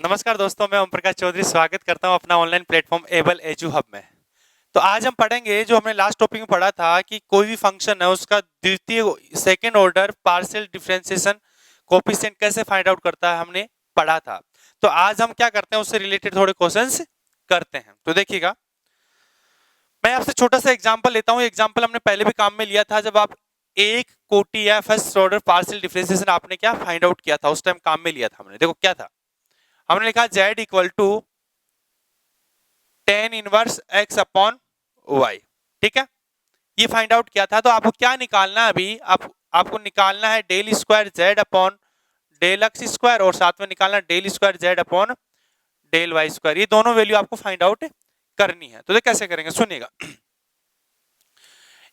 नमस्कार दोस्तों, मैं ओम प्रकाश चौधरी स्वागत करता हूं अपना online platform able edu hub में। तो आज हम पढ़ेंगे जो हमने लास्ट टॉपिक में पढ़ा था कि कोई भी फंक्शन है उसका द्वितीय second order partial differentiation coefficient कैसे फाइंड आउट करता है, हमने पढ़ा था। तो आज हम क्या करते हैं, उससे रिलेटेड थोड़े क्वेश्चंस करते हैं। तो देखिएगा, मैं आपसे छोटा सा एग्जाम्पल लेता हूँ। एग्जाम्पल हमने पहले भी काम में लिया था, जब आप एक कोटि या फर्स्ट ऑर्डर पार्शियल डिफरेंशिएशन आपने क्या फाइंड आउट किया था, उस टाइम काम में लिया था हमने। देखो क्या था, हमने लिखा z equal to tan inverse x upon y। ठीक है, ये फाइंड आउट किया था। तो आपको क्या निकालना है अभी, आपको निकालना है del square z upon del X square और साथ में निकालना del square z upon del Y square. ये दोनों वैल्यू आपको फाइंड आउट करनी है। तो कैसे करेंगे, सुनिएगा।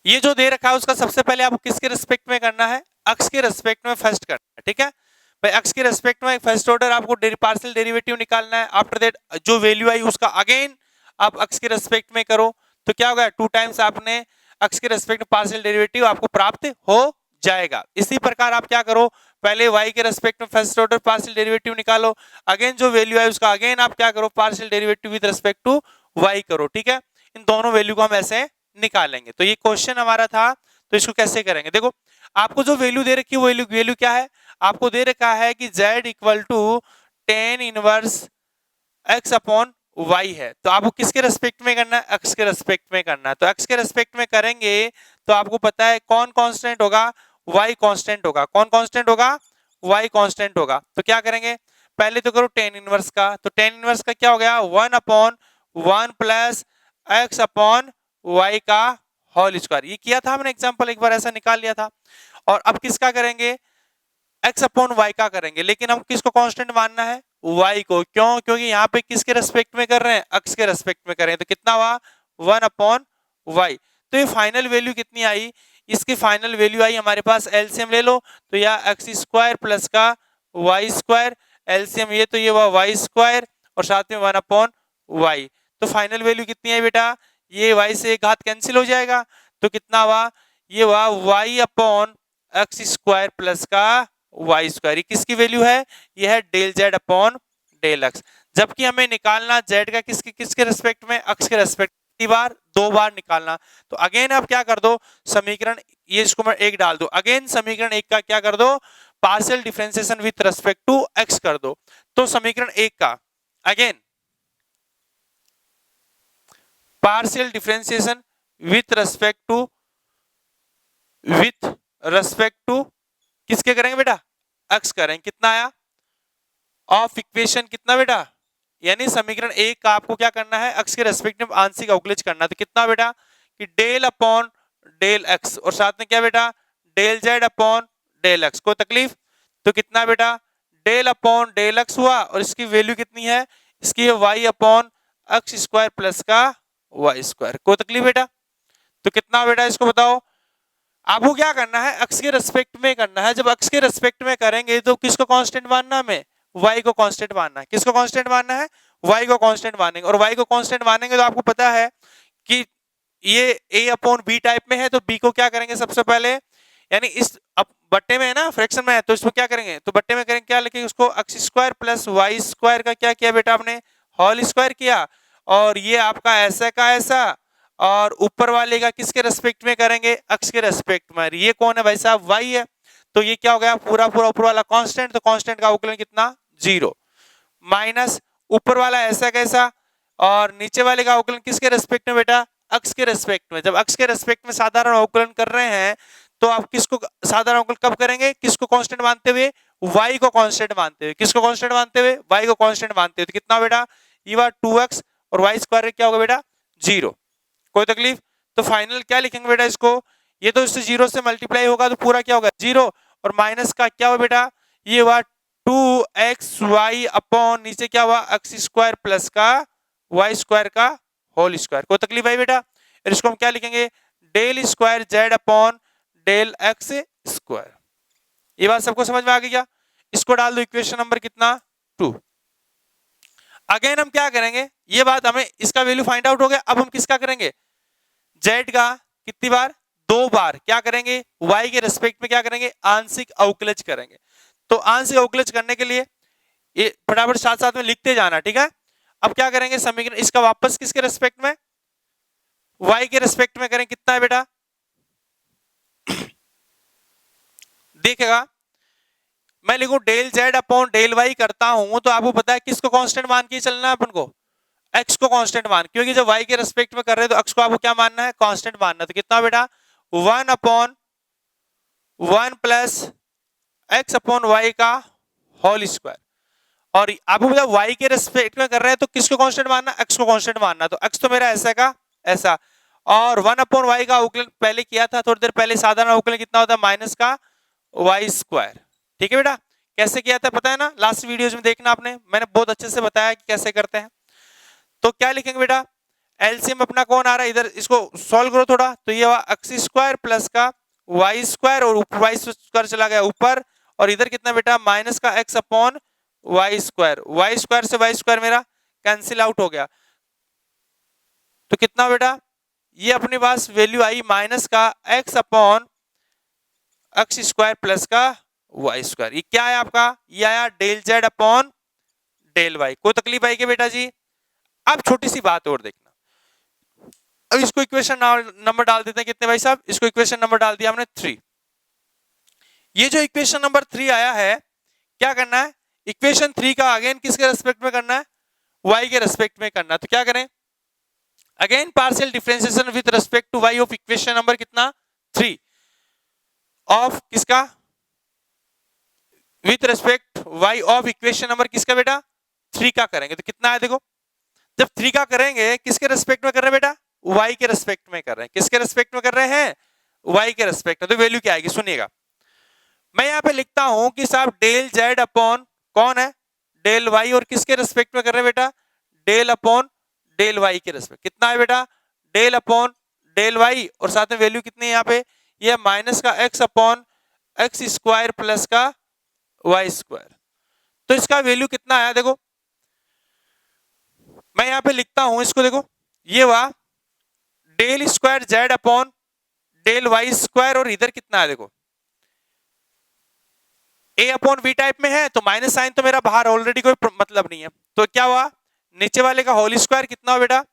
ये जो दे रखा है उसका सबसे पहले आपको किसके रिस्पेक्ट में करना है, अक्स के रिस्पेक्ट में फर्स्ट करना है। ठीक है भाई, अक्स के रेस्पेक्ट में फर्स्ट ऑर्डर आपको पार्शियल डेरिवेटिव निकालना है। आफ्टर दैट जो वैल्यू आई उसका अगेन आप अक्स के रेस्पेक्ट में करो, तो क्या होगा, 2 टाइम्स आपने अक्स के रेस्पेक्ट में पार्शियल डेरिवेटिव आपको प्राप्त हो जाएगा। इसी प्रकार आप क्या करो, पहले y के रेस्पेक्ट में फर्स्ट ऑर्डर पार्शियल डेरिवेटिव निकालो, अगेन जो वैल्यू है उसका अगेन आप क्या करो, partial derivative with respect to y करो। ठीक है, इन दोनों वैल्यू को हम ऐसे निकालेंगे। तो ये क्वेश्चन हमारा था, तो इसको कैसे करेंगे। देखो, आपको जो वैल्यू दे रखी है वो वैल्यू क्या है, आपको दे रखा है कि z equal to tan inverse x upon y है। तो आपको किसके रेस्पेक्ट में करना है, x के रेस्पेक्ट में करना है। तो x के रेस्पेक्ट में करेंगे तो आपको पता है कौन कांस्टेंट होगा, y कांस्टेंट होगा। कौन कांस्टेंट होगा, y कांस्टेंट होगा। तो क्या करेंगे, पहले तो करो tan इनवर्स का। तो tan इनवर्स का क्या हो गया, 1 upon 1 plus x upon y का होल स्क्वायर। ये किया था हमने एग्जांपल, एक बार ऐसा निकाल लिया था। और अब किसका करेंगे, x अपॉन y का करेंगे, लेकिन हम किसको कांस्टेंट मानना है, y को। क्यों, क्योंकि यहाँ पे किसके रेस्पेक्ट में कर रहे हैं, x के रेस्पेक्ट में कर रहे हैं। तो कितना हुआ, 1 अपॉन y। तो ये फाइनल वैल्यू कितनी आई, इसकी फाइनल वैल्यू आई हमारे पास, एलसीएम ले लो तो या एक्स स्क्वायर प्लस का वाई स्क्वायर, एलसीएम ये तो ये हुआ वाई स्क्वायर और साथ में 1 अपॉन वाई। तो फाइनल वैल्यू कितनी है बेटा, ये y से एक घात कैंसिल हो जाएगा, तो कितना हुआ, ये हुआ y upon x square plus का वाई स्क्वायर। किसकी वैल्यू है, ये है del Z upon del X. जबकि हमें निकालना जेड का किसके किसके रेस्पेक्ट में, एक्स के रेस्पेक्ट। बार 2 बार निकालना। तो अगेन आप क्या कर दो, समीकरण ये इसको मैं 1 डाल दो, अगेन समीकरण 1 का क्या कर दो, partial differentiation with respect to X कर दो। तो समीकरण 1 का again partial differentiation with respect to किसके करेंगे बेटा, एक्स करेंगे। कितना आया, ऑफ इक्वेशन कितना बेटा, यानी समीकरण 1 का आपको क्या करना है, एक्स के रेस्पेक्ट में आंशिक अवकलज करना है। तो कितना बेटा कि डेल अपॉन डेल एक्स और साथ में क्या बेटा, del Z upon del X. कोई तकलीफ, तो कितना बेटा डेल अपॉन डेल एक्स हुआ और इसकी वैल्यू कितनी है, इसकी है Y upon x square plus का वाई स्क्वायर। कोई तकलीफ बेटा, तो कितना बेटा इसको बताओ। आपको क्या करना है, एक्स के रेस्पेक्ट में करना है। जब एक्स के रेस्पेक्ट में करेंगे तो किसको कांस्टेंट मानना है, हमें y को कांस्टेंट मानना है। किसको कांस्टेंट मानना है, y को कांस्टेंट मानेंगे। और y को कांस्टेंट मानेंगे तो आपको पता है कि ये a अपॉन b टाइप में है, तो b को क्या करेंगे सबसे पहले, यानी इस अब बट्टे में है ना, फ्रैक्शन में है, तो इसको क्या करेंगे, तो बट्टे में करेंगे क्या लिखेंगे, उसको X square plus Y square का क्या किया बेटा आपने, होल स्क्वायर किया। और ये आपका ऐसा का ऐसा, और ऊपर वाले का किसके रेस्पेक्ट में करेंगे, एक्स के रेस्पेक्ट में। ये कौन है भाई साहब, y है। तो ये क्या हो गया, पूरा पूरा ऊपर वाला कांस्टेंट, तो कांस्टेंट का अवकलन कितना, 0 माइनस ऊपर वाला ऐसा कैसा और नीचे वाले का अवकलन किसके रेस्पेक्ट में बेटा, एक्स के रेस्पेक्ट में। जब एक्स के रेस्पेक्ट में साधारण अवकलन कर रहे हैं तो आप किसको साधारण अवकलन कब करेंगे, किसको कांस्टेंट मानते हुए, y को कांस्टेंट मानते हुए। किसको कांस्टेंट मानते हुए, y को कांस्टेंट मानते हुए। तो कितना बेटा, ये बार 2x और y स्क्वायर क्या होगा बेटा, 0। कोई तकलीफ, तो फाइनल क्या लिखेंगे बेटा इसको, ये तो इससे 0 से मल्टीप्लाई होगा तो पूरा क्या होगा 0, और माइनस का क्या हुआ बेटा, ये हुआ 2xy अपॉन नीचे क्या हुआ एक्स स्क्वायर प्लस का वाई स्क्वायर का होल स्क्वायर। कोई तकलीफ है बेटा, और इसको हम क्या लिखेंगे, del square Z upon del X square. ये बात सबको समझ में आ गई क्या, इसको डाल दो इक्वेशन नंबर कितना 2। अगेन हम क्या करेंगे, ये बात हमें इसका वैल्यू फाइंड आउट हो गया। अब हम किसका करेंगे, जेड का कितनी बार, 2 बार क्या करेंगे, y के रेस्पेक्ट में क्या करेंगे, आंशिक अवकलज करेंगे। तो आंशिक अवकलज करने के लिए ये फटाफट साथ साथ में लिखते जाना, ठीक है। अब क्या करेंगे, समीकरण इसका वापस किसके रेस्पेक्ट में, y के रेस्पेक्ट में करें। कितना है बेटा, देखेगा मैं लिखूं del z upon del y करता हूं तो आपको पता है किसको कांस्टेंट मान के चलना है अपन को, x को कांस्टेंट मान, क्योंकि जब y के रेस्पेक्ट में कर रहे हैं तो x को आपको क्या मानना है, कांस्टेंट मानना। तो कितना बेटा 1 upon 1 plus x upon y का होल स्क्वायर। और आपको पता y के रेस्पेक्ट में कर रहे हैं तो किसको कांस्टेंट मानना, x को कांस्टेंट मानना। तो x तो मेरा ऐसा का ऐसा, और 1 अपॉन y का अवकलन पहले किया था थोड़ी देर पहले, साधारण अवकलन कितना होता है माइनस का y स्क्वायर। ठीक है बेटा, कैसे किया था पता है ना, लास्ट वीडियोज में देखना आपने, मैंने बहुत अच्छे से बताया कि कैसे करते हैं। तो क्या लिखेंगे बेटा, एलसीएम अपना कौन आ रहा है इधर, इसको सॉल्व करो थोड़ा। तो ये हुआ x स्क्वायर प्लस का y स्क्वायर, और ऊपर y स्क्वायर चला गया ऊपर, और इधर कितना बेटा माइनस का x upon y square. y square से y स्क्वायर मेरा कैंसिल आउट हो गया। तो कितना बेटा, ये अपने पास वैल्यू आई माइनस का x upon x square plus का y स्क्वायर। ये क्या है आपका, ये आया del z upon del y। कोई तकलीफ आई क्या बेटा जी। अब छोटी सी बात और देखना, अब इसको इक्वेशन नंबर डाल देते हैं कितने भाई साहब, इसको इक्वेशन नंबर डाल दिया हमने 3। ये जो इक्वेशन नंबर 3 आया है, क्या करना है, इक्वेशन 3 का अगेन किसके रेस्पेक्ट में करना है, y के रेस्पेक्ट में करना है। तो क्या करें, again partial differentiation with respect to y of equation number कितना 3 ऑफ किसका, with respect y of equation number किसका बेटा 3 का करेंगे। तो कितना है देखो, जब 3 का करेंगे किसके रेस्पेक्ट में कर रहे हैं बेटा, y के रेस्पेक्ट में कर रहे हैं। किसके रेस्पेक्ट में कर रहे हैं, y के रेस्पेक्ट में। तो वैल्यू क्या आएगी सुनिएगा, मैं यहां पे लिखता हूं कि साहब डेल z अपॉन कौन है डेल y, और किसके रेस्पेक्ट में कर रहे हैं बेटा, डेल अपॉन डेल y के रेस्पेक्ट। कितना है बेटा, डेल अपॉन डेल y, और साथ में वैल्यू कितनी है यहाँ पे, ये माइनस का x upon x square plus का y स्क्वायर। तो इसका वैल्यू कितना आया देखो, मैं यहां पे लिखता हूं इसको, देखो ये हुआ del square z upon del y square, और इधर कितना है देखो a अपॉन b टाइप में है, तो माइनस साइन तो मेरा बाहर ऑलरेडी कोई मतलब नहीं है। तो क्या हुआ, नीचे वाले का होल स्क्वायर कितना हो बेटा,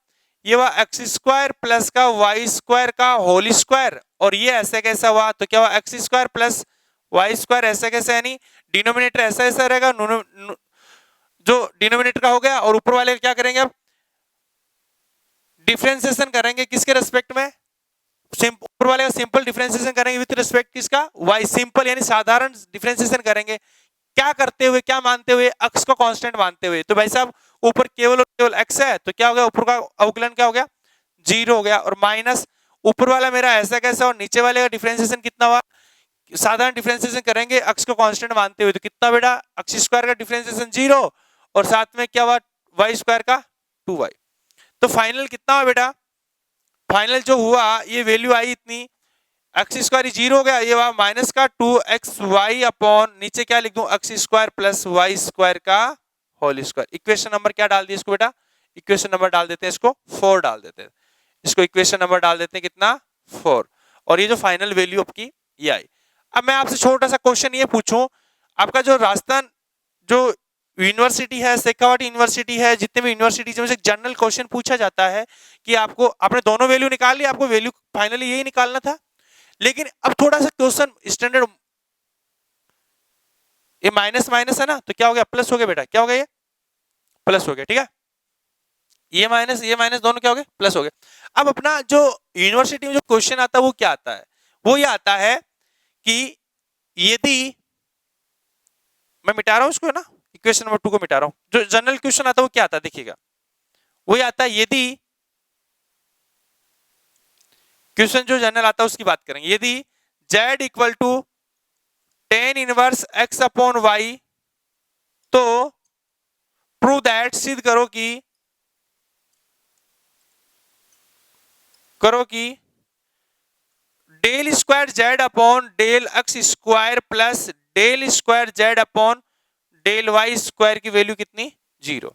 ये हुआ x स्क्वायर प्लस का y स्क्वायर का होल स्क्वायर, और ये ऐसे कैसा हुआ, तो क्या हुआ x square plus y square ऐसे कैसे, यानी डिनोमिनेटर ऐसा ऐसा रहेगा, जो डिनोमिनेटर का हो गया, और ऊपर वाले क्या करेंगे अब डिफरेंशिएशन करेंगे किसके रेस्पेक्ट में, ऊपर वाले का सिंपल डिफरेंशिएशन करेंगे विद रिस्पेक्ट किसका y, सिंपल यानी साधारण डिफरेंशिएशन करेंगे। क्या करते हुए, क्या मानते हुए, x को कांस्टेंट मानते हुए। तो भाई साहब ऊपर केवल और केवल x है, तो क्या हो गया, ऊपर का अवकलन क्या हो गया 0 हो गया, और माइनस ऊपर वाला मेरा ऐसा कैसा, और नीचे वाले का डिफरेंशिएशन कितना हुआ, साधारण डिफरेंशिएशन करेंगे x को कांस्टेंट मानते हुए। तो कितना बेटा x स्क्वायर का डिफरेंशिएशन 0, और साथ में क्या हुआ y स्क्वायर का 2y। तो फाइनल कितना हुआ बेटा, फाइनल जो हुआ ये वैल्यू आई इतनी, x स्क्वायर 0 हो गया, ये हुआ माइनस का 2xy अपॉन नीचे क्या लिख दूं x square plus y square का होल स्क्वायर। इक्वेशन नंबर क्या डाल दिया इसको बेटा, इक्वेशन नंबर डाल देते हैं इसको 4 डाल देते हैं, इसको इक्वेशन नंबर डाल देते हैं कितना 4, और ये जो फाइनल वैल्यू आपकी ये आई। अब मैं आपसे छोटा सा क्वेश्चन ये पूछूं, आपका जो राजस्थान जो यूनिवर्सिटी है, शेखावाटी यूनिवर्सिटी है, जितने भी यूनिवर्सिटीज में से जनरल क्वेश्चन पूछा जाता है कि आपको आपने दोनों वैल्यू निकाल ली, आपको वैल्यू फाइनली यही निकालना था, लेकिन अब थोड़ा सा क्वेश्चन स्टैंडर्ड, ये माइनस माइनस है ना, तो क्या हो गया प्लस हो गया बेटा, क्या हो गया ये प्लस हो गया, ठीक है, ये माइनस दोनों क्या हो गए प्लस हो गए। अब अपना जो यूनिवर्सिटी में जो क्वेश्चन आता है वो क्या आता है, वो ये आता है कि यदि मैं मिटा रहा हूं उसको, है ना, इक्वेशन नंबर 2 को मिटा रहा हूं, जो जनरल क्वेश्चन आता है वो क्या आता है देखिएगा, वो आता है यदि क्वेश्चन जो जनरल आता है उसकी बात करेंगे, यदि z equal to tan inverse x upon y, तो प्रूव दैट, सिद्ध करो कि del square z upon del x square plus del square z upon del y square की वैल्यू कितनी 0।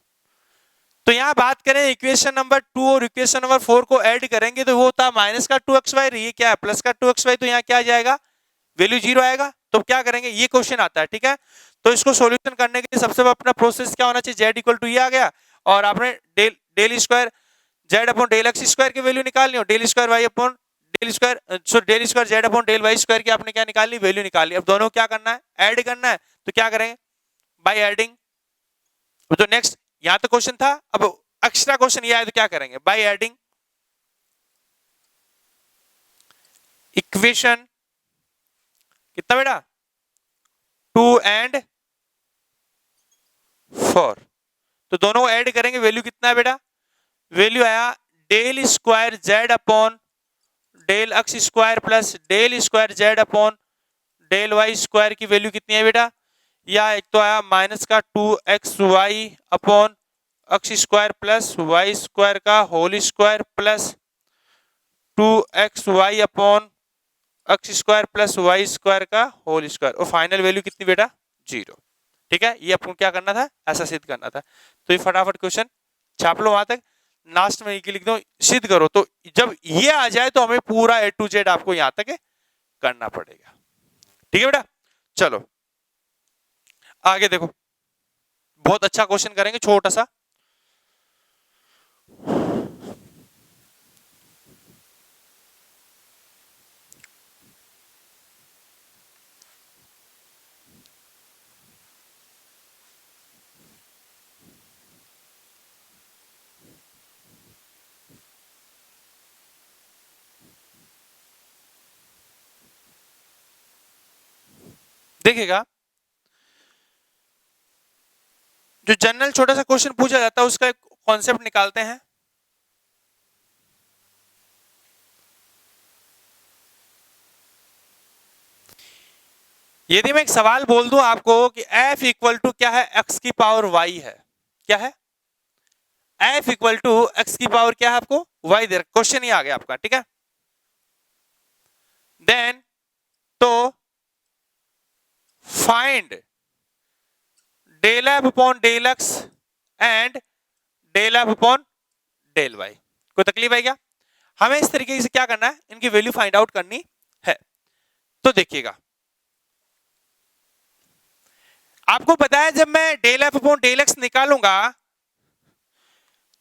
तो यहां बात करें इक्वेशन नंबर 2 और इक्वेशन नंबर 4 को ऐड करेंगे तो वो होता माइनस का 2xy, ये क्या है प्लस का 2xy, तो यहाँ क्या आ जाएगा वैल्यू 0 आएगा। तो क्या करेंगे, ये क्वेश्चन आता है, ठीक है। तो इसको सॉल्यूशन करने के लिए सबसे अपना प्रोसेस क्या होना चाहिए, जेड इक्वल टू ये आ गया और आपने del square Z upon del X square की वैल्यू निकालनी हो, del square Y upon del square so del square Z upon del Y square की आपने क्या निकालनी, वैल्यू निकालनी। अब दोनों क्या करना है, ऐड करना है। तो क्या करेंगे, बाय एडिंग। तो नेक्स्ट यहां तो क्वेश्चन था, अब एक्स्ट्रा क्वेश्चन ये आया तो क्या करेंगे, बाय एडिंग इक्वेशन कितना बेटा 2 एंड 4, तो दोनों को ऐड करेंगे, वैल्यू कितना है बेटा, वैल्यू आया del square Z upon del X square plus del square Z upon del Y square की वैल्यू कितनी है बेटा, या एक तो आया माइनस का 2xy upon x square plus Y square का whole square plus 2xy upon x square plus Y square का होल स्क्वायर, और फाइनल वैल्यू कितनी बेटा 0। ठीक है, ये आपको क्या करना था, ऐसा सिद्ध करना था। तो ये फटाफट क्वेश्चन छाप लो वहां तक, लास्ट में लिख दो सिद्ध करो। तो जब ये आ जाए तो हमें पूरा A to Z आपको यहां तक करना पड़ेगा। ठीक है बेटा, चलो आगे देखो, बहुत अच्छा क्वेश्चन करेंगे छोटा सा। देखिएगा, जो जनरल छोटा सा क्वेश्चन पूछा जाता है उसका एक कॉन्सेप्ट निकालते हैं। यदि मैं एक सवाल बोल दूं आपको कि f इक्वल टू क्या है, x की पावर y है, क्या है, f इक्वल टू x की पावर क्या है, आपको y दे रखा, क्वेश्चन ही आ गया आपका। ठीक है, देन तो find del F upon del X and del F upon del Y. कोई तकलीफ है क्या, हमें इस तरीके से क्या करना है, इनकी वैल्यू फाइंड आउट करनी है। तो देखिएगा, आपको पता है जब मैं del F upon del x निकालूंगा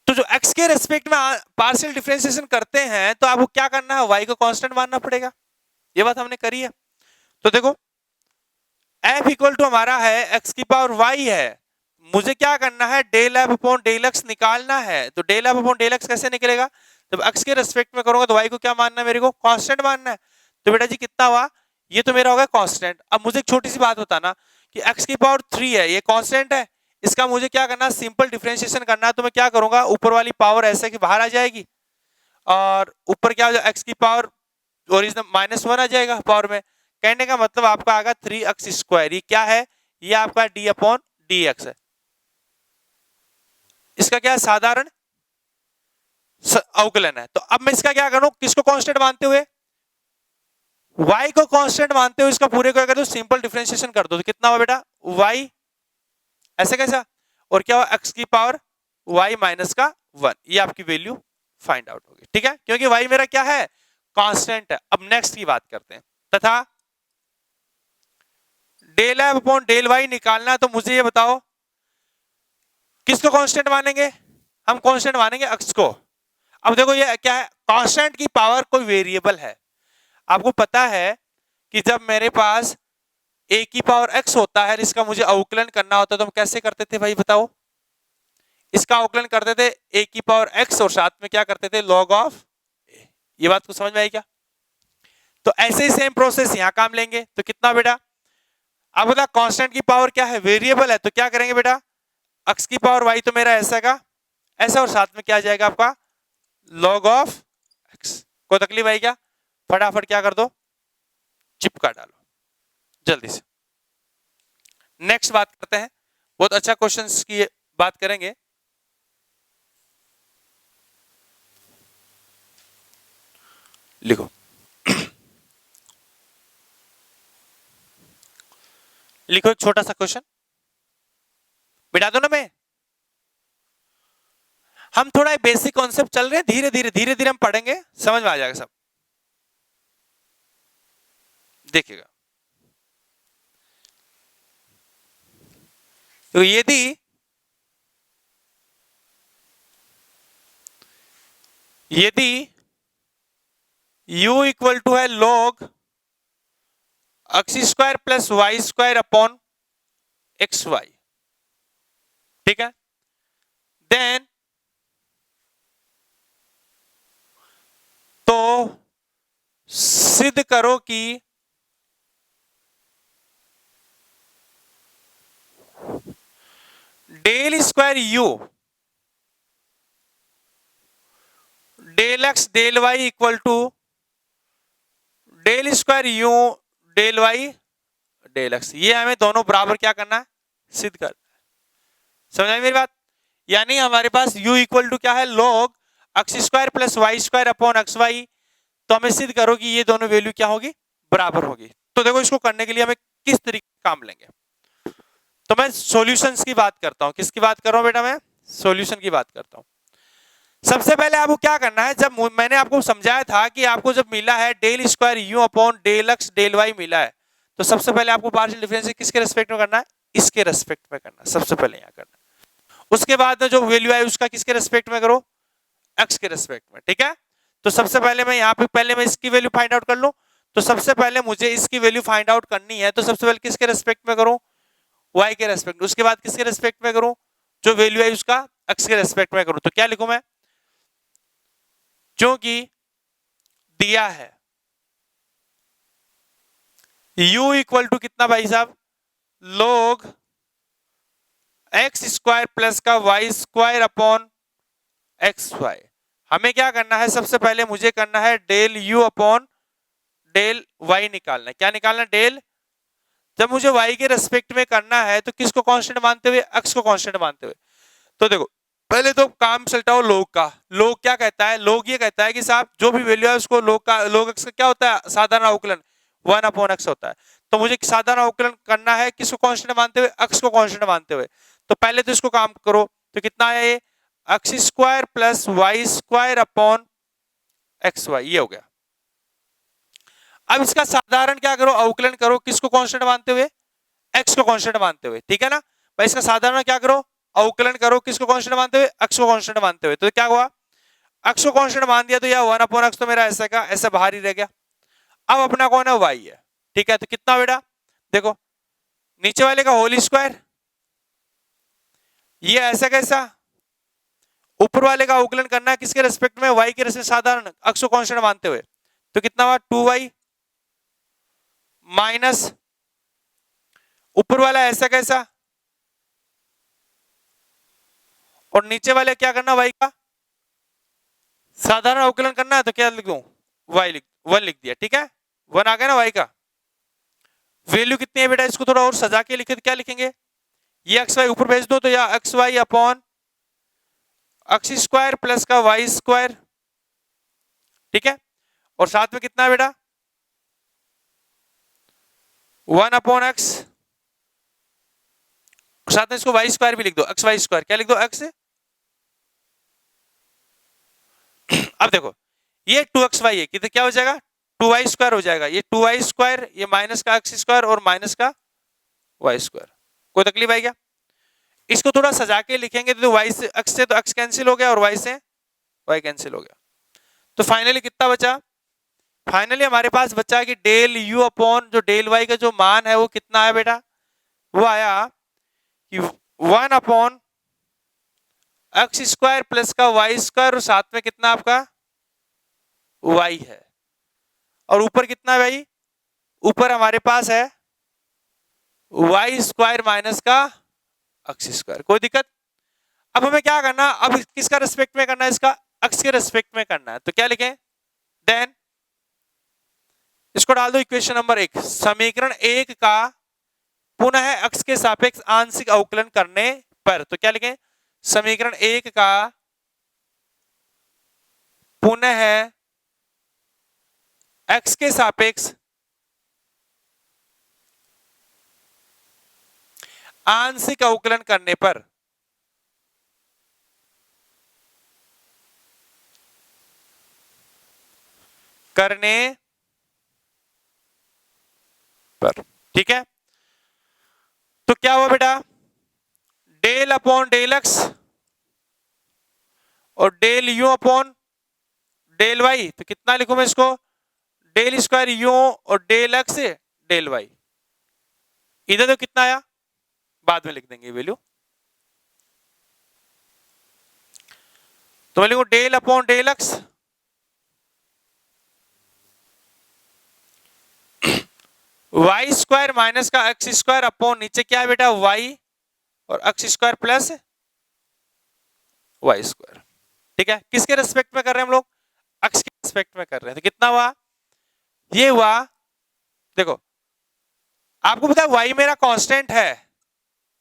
तो जो x के रेस्पेक्ट में पार्शियल डिफरेंशिएशन करते हैं तो आपको क्या करना है, y को कांस्टेंट मानना पड़ेगा। ये बात हमने करी है। तो देखो f इक्वल टू हमारा है x की पावर y है, मुझे क्या करना है, del F upon del x निकालना है। तो del F upon del x कैसे निकलेगा, जब x के रेस्पेक्ट में करूंगा तो y को क्या मानना है, मेरे को कांस्टेंट मानना है। तो बेटा जी कितना हुआ, ये तो मेरा होगा कांस्टेंट। अब मुझे एक छोटी सी बात बताना कि x की पावर 3 है, ये कांस्टेंट है, इसका मुझे क्या करना है, सिंपल डिफरेंशिएशन करना है। तो मैं क्या करूंगा, ऊपर वाली पावर ऐसे कि बाहर आ जाएगी और ऊपर क्या हो जाएगा, x की पावर ओरिजिनल -1 आ जाएगा पावर में। कहने का मतलब आपका आएगा 3x स्क्वायर, ये क्या है, ये आपका d अपॉन डी एक्स है। इसका क्या है, साधारण अवकलन है। तो अब मैं इसका क्या करूं, किसको कांस्टेंट मानते हुए, y को कांस्टेंट मानते हुए इसका पूरे को अगर सिंपल डिफरेंशिएशन कर दो तो कितना हुआ बेटा, y ऐसे कैसा, और क्या हुआ, x की पावर y माइनस का 1, ये आपकी वैल्यू फाइंड आउट होगी। ठीक है, क्योंकि y मेरा क्या है, कांस्टेंट है। अब नेक्स्ट की बात करते हैं, तथा del F upon del y निकालना। तो मुझे ये बताओ किसको कांस्टेंट मानेंगे, हम कांस्टेंट मानेंगे x को। अब देखो ये क्या है, कांस्टेंट की पावर कोई वेरिएबल है। आपको पता है कि जब मेरे पास a की पावर x होता है, इसका मुझे अवकलन करना होता है तो हम कैसे करते थे भाई बताओ, इसका अवकलन करते थे a की पावर x और साथ में क्या करते थे, log ऑफ a। ये बात को समझ में आई क्या, तो ऐसे ही सेम प्रोसेस यहां काम लेंगे। तो कितना बेटा, अब बता कांस्टेंट की पावर क्या है, वेरिएबल है, तो क्या करेंगे बेटा, x की पावर y तो मेरा ऐसा का ऐसा, और साथ में क्या आ जाएगा आपका log ऑफ x। कोई तकलीफ आई क्या, फटाफट क्या कर दो, चिपका डालो जल्दी से। नेक्स्ट बात करते हैं, बहुत अच्छा क्वेश्चंस की बात करेंगे। लिखो लिखो एक छोटा सा क्वेश्चन, बिठा दो ना, मैं हम थोड़ा बेसिक कॉन्सेप्ट चल रहे हैं, धीरे धीरे हम पढ़ेंगे, समझ में आ जाएगा सब। देखिएगा तो यदि u इक्वल टू है log x square plus Y square upon x y, ठीक है, देन तो सिद्ध करो कि del square u del x del y equal to del square u del y del x, ये हमें दोनों बराबर क्या करना है, सिद्ध करना है। समझ आई मेरी बात? यानी हमारे पास u इक्वल टू क्या है, log x square plus Y square upon x y, तो हमें सिद्ध करो कि ये दोनों वैल्यू क्या होगी, बराबर होगी। तो देखो इसको करने के लिए हमें किस तरीके का काम लेंगे, तो मैं सॉल्यूशंस की बात करता हूं। किसकी बात कर रहा हूं बेटा, मैं सॉल्यूशन की बात करता हूं। सबसे पहले आपको क्या करना है, जब मैंने आपको समझाया था कि आपको जब मिला है del square u upon del x del y मिला है, तो सबसे पहले आपको पार्शियल डिफरेंशियल किसके रेस्पेक्ट में करना है, इसके रेस्पेक्ट में करना है, सबसे पहले यहां करना है। उसके बाद में जो वैल्यू है उसका किसके रेस्पेक्ट में करो, एक्स के रेस्पेक्ट में, ठीक है। तो सबसे पहले मैं यहाँ पे पहले मैं इसकी वैल्यू फाइंड आउट कर लूं, तो सबसे पहले मुझे इसकी वैल्यू फाइंड आउट करनी है, तो सबसे पहले किसके रेस्पेक्ट में करूं, y के रेस्पेक्ट, उसके बाद किसके रेस्पेक्ट में करूं, जो वैल्यू है उसका x के रेस्पेक्ट में करूं। तो क्या लिखूं मैं, जो कि दिया है u इक्वल टू कितना भाई साहब, log एक्स स्क्वायर प्लस का Y square upon x y. हमें क्या करना है, सबसे पहले मुझे करना है del u upon del y निकालना है। क्या निकालना है, डेल, जब मुझे y के रेस्पेक्ट में करना है तो किसको कांस्टेंट मानते हुए, x को कांस्टेंट मानते हुए। तो देखो पहले तो काम चलता लोग का, लोग क्या कहता है, लोग ये कहता है कि साहब जो भी वैल्यू है उसको लोग का, लोग एक्स का क्या होता है, साधारण अवकलन 1 अपॉन एक्स होता है। तो मुझे साधारण अवकलन करना है किसको कांस्टेंट मानते हुए, एक्स को कांस्टेंट मानते हुए। तो पहले तो इसको काम करो, तो कितना है ये, x square plus Y square upon x y, ये हो गया। अब इसका साधारण क्या करो, अवकलन करो, किसको कांस्टेंट मानते हुए, एक्स को कांस्टेंट मानते हुए, ठीक है ना भाई। इसका साधारण क्या करो, अवकलन करो, किसको कांस्टेंट मानते हुए, एक्स को कांस्टेंट मानते हुए। तो क्या हुआ, एक्स को कांस्टेंट मान दिया, तो यह 1 अपॉन एक्स तो मेरा ऐसा का ऐसा बाहर ही रह गया। अब अपना कौन है, वाई है, ठीक है। तो कितना बेटा, देखो नीचे वाले का होल स्क्वायर, ये ऐसा कैसा, ऊपर वाले का अवकलन करना है किसके रेस्पेक्ट में, वाई के रेस्पेक्ट, साधारण एक्स को कांस्टेंट मानते हुए। तो कितना हुआ, 2y माइनस ऊपर वाला ऐसा कैसा, और नीचे वाले क्या करना, y का साधारण अवकलन करना है। तो क्या लिख दूं, y लिख 1 लिख दिया, ठीक है, 1 आ गया ना y का। वैल्यू कितनी है बेटा, इसको थोड़ा और सजा के लिखे तो क्या लिखेंगे, ये एक्स वाई ऊपर भेज दो, तो या x y upon x square plus का वाई स्क्वायर, ठीक है, और साथ में कितना है बेटा, 1 अपॉन एक्स, साथ में इसको वाई स्क्वायर भी लिख दो, एक्स वाई स्क्वायर, क्या लिख दो, एक्स। अब देखो ये 2xy है, कितने क्या हो जाएगा, 2y स्क्वायर हो जाएगा, ये 2y स्क्वायर, ये माइनस का एक्स स्क्वायर और माइनस का वाई स्क्वायर। कोई तकलीफ आई क्या, इसको थोड़ा सजा के लिखेंगे तो y से x से तो x कैंसिल हो गया और y से y कैंसिल हो गया। तो फाइनली कितना बचा, फाइनली हमारे पास बचा कि डेल u अपॉन जो डेल y का जो मान है वो कितना है बेटा, वो आया कि 1 अपॉन एक्स स्क्वायर प्लस का वाई स्क्वायर और साथ में कितना आपका y है, और ऊपर कितना है भाई, ऊपर हमारे पास है वाई स्क्वायर माइनस का एक्स स्क्वायर। कोई दिक्कत, अब हमें क्या करना, अब किसका रेस्पेक्ट में करना है, इसका एक्स के रेस्पेक्ट में करना है। तो क्या लिखें, देन इसको डाल दो इक्वेशन नंबर 1, समीकरण 1 का पुनः एक्स के सापेक्ष आंशिक अवकलन करने पर। तो क्या लिखें, समीकरण 1 का पुनः एक्स के सापेक्ष आंशिक अवकलन करने पर ठीक है। तो क्या हुआ बेटा, डेल अपॉन डेल एक्स और del u upon del y, तो कितना लिखूं मैं इसको, डेल स्क्वायर यू और डेल एक्स डेल वाई। इधर तो कितना आया, बाद में लिख देंगे वैल्यू। तो मैं लिखूं del upon del x y square minus का एक्स स्क्वायर अपॉन नीचे क्या है बेटा वाई और x square plus Y square. ठीक है, किसके रेस्पेक्ट में कर रहे हैं हम लोग, एक्स के रेस्पेक्ट में कर रहे हैं। तो कितना हुआ, ये हुआ, देखो आपको पता है वाई मेरा कांस्टेंट है,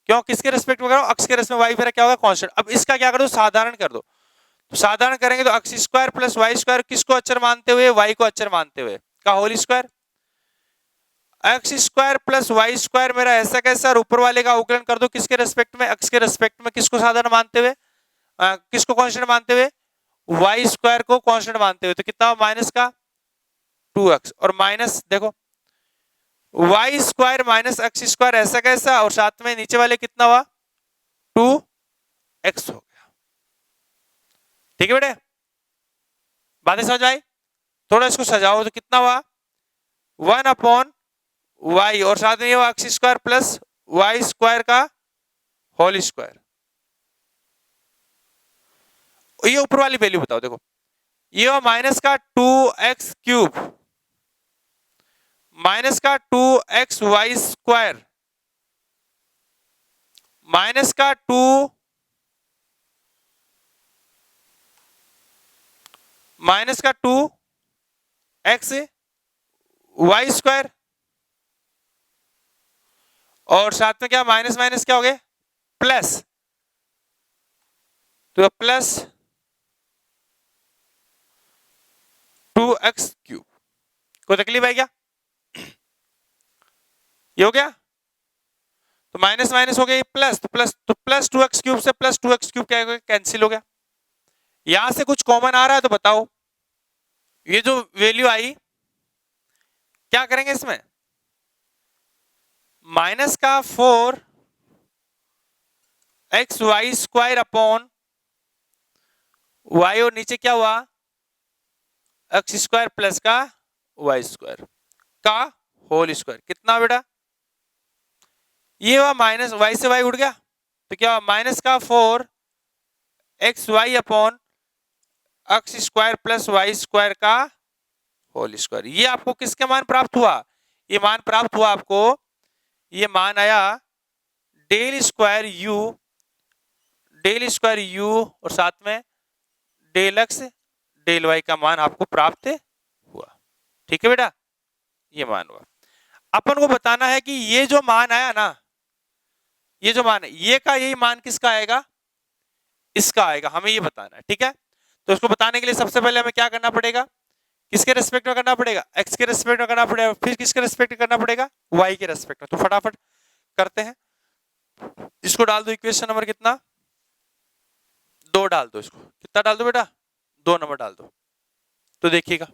क्यों, किसके रेस्पेक्ट में कर रहा हूं, एक्स के रेस्पेक्ट में वाई मेरा क्या होगा कांस्टेंट। अब इसका क्या कर दो, साधारण कर दो। तो साधारण करेंगे तो x square plus Y square किसको अचर मानते हुए, वाई को अचर मानते हुए का whole square, x square plus Y square मेरा ऐसा कैसा, और ऊपर वाले का अवकलन कर दो किसके रेस्पेक्ट में, एक्स के रेस्पेक्ट में, किसको साधारण मानते हुए, किसको कांस्टेंट मानते हुए, वाई स्क्वायर को कांस्टेंट मानते हुए। तो कितना माइनस का 2x और माइनस देखो y square minus x square ऐसा कैसा, और साथ में नीचे वाले कितना हुआ 2x हो गया। ठीक है बेटे, बातें समझ आई, थोड़ा इसको सजाओ तो कितना हुआ 1 अपॉन वाई और साथ में ये हुआ x square plus Y square का होल स्क्वायर। ये ऊपर वाली वैल्यू बताओ, देखो ये हुआ माइनस का 2x क्यूब माइनस का 2x वाई स्क्वायर माइनस का 2 माइनस का 2x वाई स्क्वायर और साथ में क्या माइनस माइनस क्या हो गए प्लस, तो प्लस 2x क्यूब। कोई तकलीफ है क्या, ये हो गया, तो माइनस माइनस हो गया प्लस, तो प्लस 2x क्यूब से प्लस 2x क्यूब क्या हो गया, कैंसिल हो गया। यहां से कुछ कॉमन आ रहा है तो बताओ, ये जो वैल्यू आई क्या करेंगे इसमें, माइनस का 4x Y square upon Y और नीचे क्या हुआ एक्स स्क्वायर प्लस का वाई स्क्वायर का होल स्क्वायर। कितना बेटा, ये हुआ माइनस वाई से वाई उड़ गया, तो क्या हुआ माइनस का 4x y upon x square plus Y square का होल स्क्वायर। ये आपको किसके मान प्राप्त हुआ, ये मान प्राप्त हुआ आपको, ये मान आया डेल स्क्वायर यू और साथ में डेल एक्स डेल वाई का मान आपको प्राप्त हुआ। ठीक है बेटा, ये मान हुआ। अपन को बताना है कि ये जो मान आया ना, ये जो मान है ये का यही मान किसका आएगा, इसका आएगा, हमें ये बताना है। ठीक है, तो इसको बताने के लिए सबसे पहले हमें क्या करना पड़ेगा, किसके रेस्पेक्ट में करना पड़ेगा, एक्स के रेस्पेक्ट में करना पड़ेगा, फिर किसके रेस्पेक्ट में करना पड़ेगा, वाई के रेस्पेक्ट में। तो फटाफट करते हैं, इसको डाल दो इक्वेशन नंबर कितना 2 डाल दो, इसको कितना डाल दो बेटा 2 नंबर डाल दो। तो देखिएगा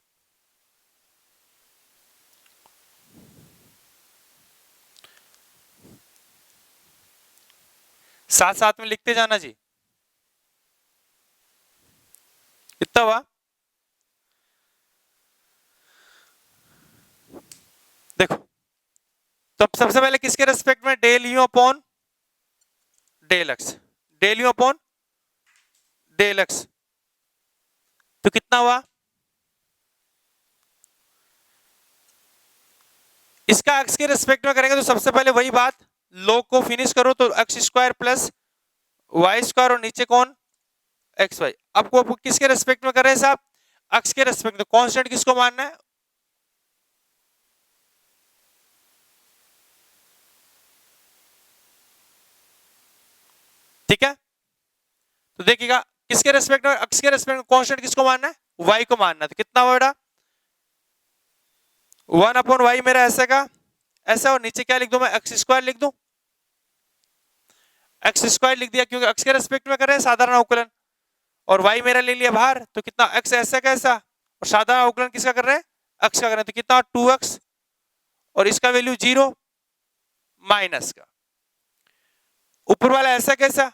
साथ साथ में लिखते जाना जी, कितना हुआ, देखो तो सबसे पहले किसके रेस्पेक्ट में, del u upon del x, del u upon del x, तो कितना हुआ, इसका एक्स के रेस्पेक्ट में करेंगे तो सबसे पहले वही बात, लॉग को फिनिश करो तो x square plus Y square और नीचे कौन एक्स वाई। अब को किसके रेस्पेक्ट में कर रहे हैं साहब, एक्स के रेस्पेक्ट में, कांस्टेंट किसको मानना है, ठीक है। तो देखिएगा किसके रेस्पेक्ट में, एक्स के रेस्पेक्ट में कांस्टेंट किसको मानना है, वाई को मानना है। तो कितना हुआ बेटा 1 अपॉन वाई मेरा ऐसे का ऐसा, और नीचे क्या लिख दूं मैं एक्स स्क्वायर लिख दूं, एक्स स्क्वायर लिख दिया क्योंकि एक्स के रेस्पेक्ट में कर रहे हैं साधारण अवकलन, और वाई मेरा ले लिया बाहर, तो कितना एक्स ऐसा कैसा, और साधारण अवकलन किसका कर रहे हैं एक्स का कर रहे हैं, तो कितना 2x और इसका वैल्यू 0 माइनस का ऊपर वाला ऐसा कैसा,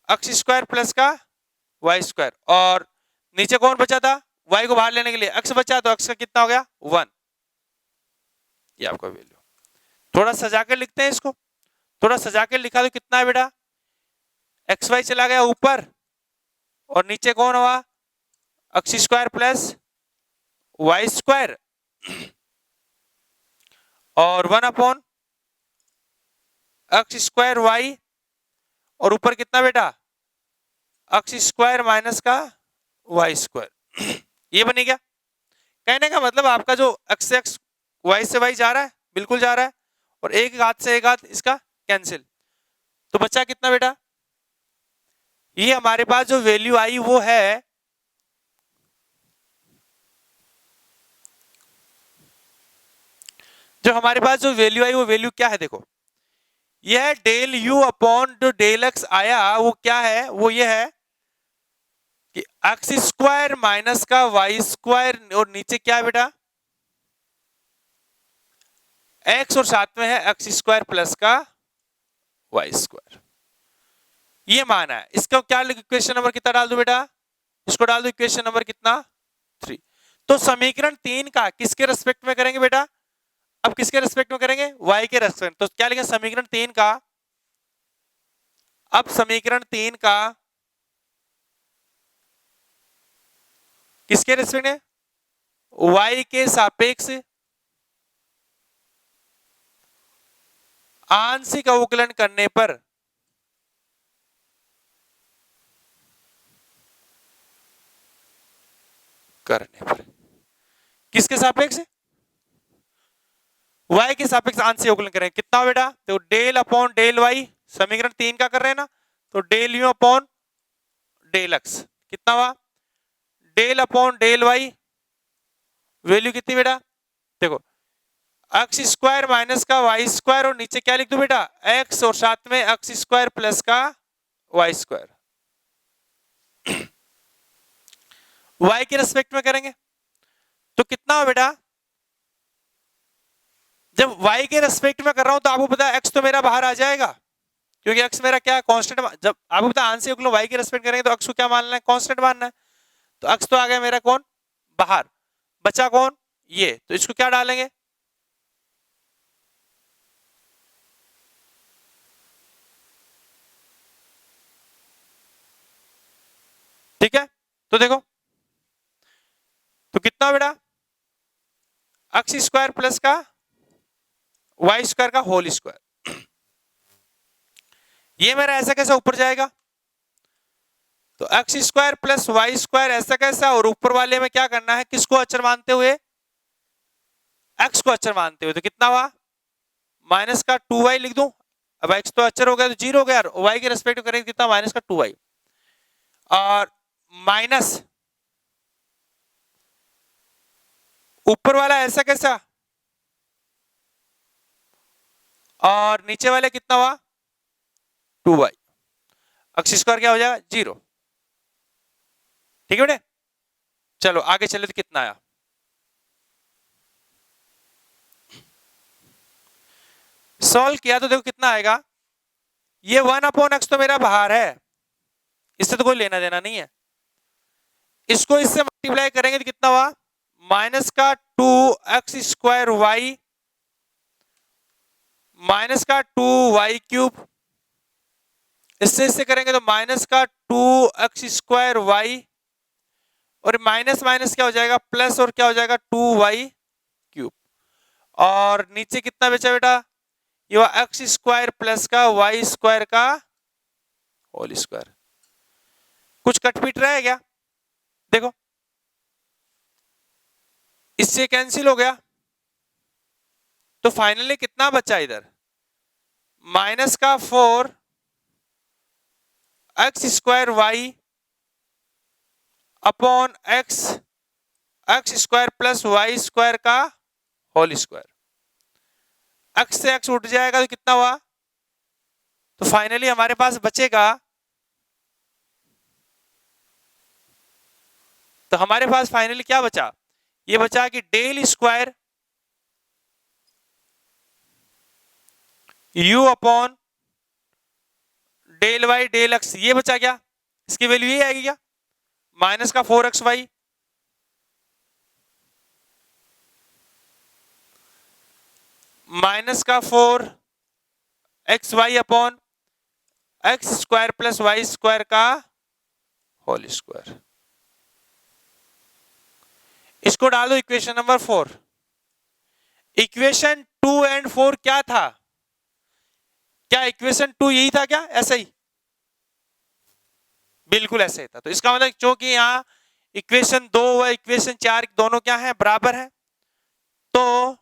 एक्स स्क्वायर प्लस का वाई स्क्वायर, और नीचे कौन बचा था, वाई को बाहर लेने के लिए एक्स बचा, तो एक्स का कितना हो गया 1, ये आपका वैल्यू। थोड़ा सजा कर लिखते हैं इसको, थोड़ा सजा कर लिखा तो कितना है बेटा, एक्स वाई चला गया ऊपर और नीचे कौन हुआ, x square plus Y square और 1 अपॉन एक्स स्क्वायर वाई, और ऊपर कितना बेटा, एक्स स्क्वायर माइनस का वाई स्क्वायर। ये बने क्या, कहने का मतलब आपका जो एक्स से एक्स वाई से वाई जा रहा है, बिल्कुल जा रहा है, और एक हाथ से एक हाथ इसका कैंसिल, तो बचा कितना बेटा, ये हमारे पास जो वैल्यू आई वो है जो हमारे पास जो वैल्यू आई वो वैल्यू क्या है, देखो यह डेल यू अपॉन जो डेल एक्स आया वो क्या है, वो ये है कि एक्स स्क्वायर माइनस का वाई स्क्वायर, और नीचे क्या है बेटा एक्स, और साथ में है एक्स स्क्वायर प्लस का वाई स्क्वायर, ये माना है। इसका क्या इक्वेशन नंबर कितना डाल दो बेटा, इसको डाल दो इक्वेशन नंबर कितना 3। तो समीकरण 3 का किसके रेस्पेक्ट में करेंगे बेटा, अब किसके रेस्पेक्ट में करेंगे, y के रेस्पेक्ट, तो क्या लिखेंगे समीकरण 3 का, अब समीकरण 3 का किसके रेस्पेक्ट में, y के सापेक्ष आंशिक अवकलन करने पर किसके सापेक्ष, y के सापेक्ष आंशिक अवकलन करें, कितना बेटा, तो डेल अपॉन डेल y, समीकरण 3 का कर रहे हैं ना, तो del u upon del x कितना हुआ, del upon del y, value कितनी बेटा, देखो एक्स स्क्वायर माइनस का वाई स्क्वायर, और नीचे क्या लिख दो बेटा एक्स, और साथ में एक्स स्क्वायर प्लस का वाई स्क्वायर, y के रेस्पेक्ट में करेंगे तो कितना हो बेटा, जब y के रेस्पेक्ट में कर रहा हूं तो आपको पता है x तो मेरा बाहर आ जाएगा, क्योंकि x मेरा क्या है कांस्टेंट, जब आपको पता है आंशिक अवकलन y के रेस्पेक्ट करेंगे तो x को क्या मानना है, कांस्टेंट मानना है, तो x तो आ गया मेरा कौन बाहर, बचा कौन ये, तो इसको क्या डालेंगे, ठीक है, तो देखो तो कितना बेटा एक्स स्क्वायर प्लस का वाई स्क्वायर का होल स्क्वायर, ये मेरा ऐसा कैसा ऊपर जाएगा, तो x square plus Y square ऐसा कैसा, और ऊपर वाले में क्या करना है, किसको अचर मानते हुए, एक्स को अचर मानते हुए, तो कितना हुआ माइनस का 2y लिख दूं, अब x तो अचर हो गया तो 0 हो गया, y के रेस्पेक्ट में करेंगे कितना माइनस का 2y, और माइनस ऊपर वाला ऐसा कैसा, और नीचे वाले कितना हुआ 2y, एक्स स्क्वायर क्या हो जाएगा 0, ठीक है बेटे, चलो आगे चले तो कितना आया, सॉल्व किया तो देखो कितना आएगा, ये 1 अपॉन एक्स तो मेरा बाहर है, इससे तो कोई लेना देना नहीं है, इसको इससे मल्टीप्लाई करेंगे तो कितना हुआ माइनस का 2x स्क्वायर वाई माइनस का 2y क्यूब, इससे इससे करेंगे तो माइनस का 2x स्क्वायर वाई, और माइनस माइनस क्या हो जाएगा प्लस, और क्या हो जाएगा 2y क्यूब, और नीचे कितना बचा बेटा, ये हुआ एक्स स्क्वायर प्लस का वाई स्क्वायर का होल स्क्वायर, कुछ कटपीट रहा है क्या, देखो इससे कैंसिल हो गया, तो फाइनली कितना बचा इधर माइनस का 4 x square Y upon x x square plus Y square का होल स्क्वायर, एक्स से एक्स उठ जाएगा तो कितना हुआ, तो फाइनली हमारे पास बचेगा, तो हमारे पास फाइनली क्या बचा, ये बचा कि del square u upon del y del x ये बचा क्या, इसकी वैल्यू ये आएगी क्या, माइनस का 4xy माइनस का 4xy upon x square plus Y square का होल स्क्वायर। इसको डाल दो इक्वेशन नंबर 4। इक्वेशन 2 एंड 4 क्या था, क्या इक्वेशन 2 यही था क्या, ऐसा ही, बिल्कुल ऐसे ही था। तो इसका मतलब क्योंकि यहां इक्वेशन 2 व इक्वेशन 4 दोनों क्या है, बराबर है, तो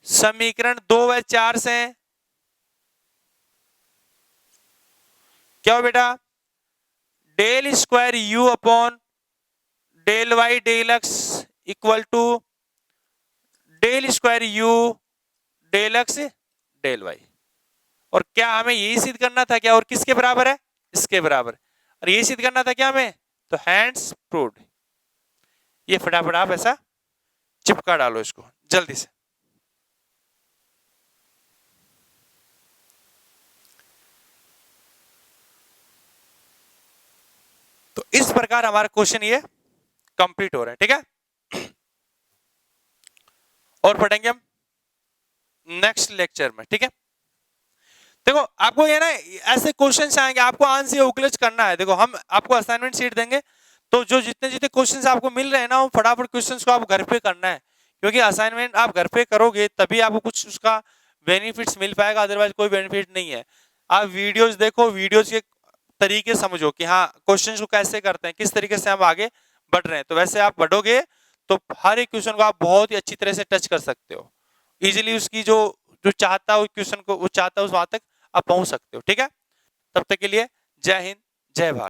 समीकरण 2 व 4 से क्या हो बेटा, del square u upon del y del x equal to del square u del x del y. और क्या हमें यही सिद्ध करना था क्या, और किसके बराबर है, इसके बराबर, और यही सिद्ध करना था क्या हमें, तो हैंड्स प्रूव्ड। ये फटाफट आप ऐसा चिपका डालो इसको जल्दी से। तो इस प्रकार हमारा क्वेश्चन ये कंप्लीट हो रहा है, ठीक है। और पढ़ेंगे हम नेक्स्ट लेक्चर में, ठीक है। देखो आपको ये ना ऐसे क्वेश्चंस आएंगे, आपको आंसर उकलच करना है। देखो हम आपको असाइनमेंट शीट देंगे, तो जो जितने जितने क्वेश्चंस आपको मिल रहे हैं ना, वो फटाफट क्वेश्चंस को आप घर पे करना है, क्योंकि असाइनमेंट आप घर पे करोगे तभी आपको कुछ उसका बेनिफिट्स मिल पाएगा, अदरवाइज कोई बेनिफिट नहीं है। आप वीडियोज देखो, वीडियोज के तरीके समझो कि हाँ क्वेश्चन को कैसे करते हैं, किस तरीके से हम आगे बढ़ रहे हैं, तो वैसे आप बढ़ोगे तो हर एक क्वेश्चन को आप बहुत ही अच्छी तरह से टच कर सकते हो इजीली। उसकी जो जो चाहता है क्वेश्चन को, वो चाहता है उस वहां तक आप पहुंच सकते हो, ठीक है। तब तक के लिए जय हिंद जय भारत।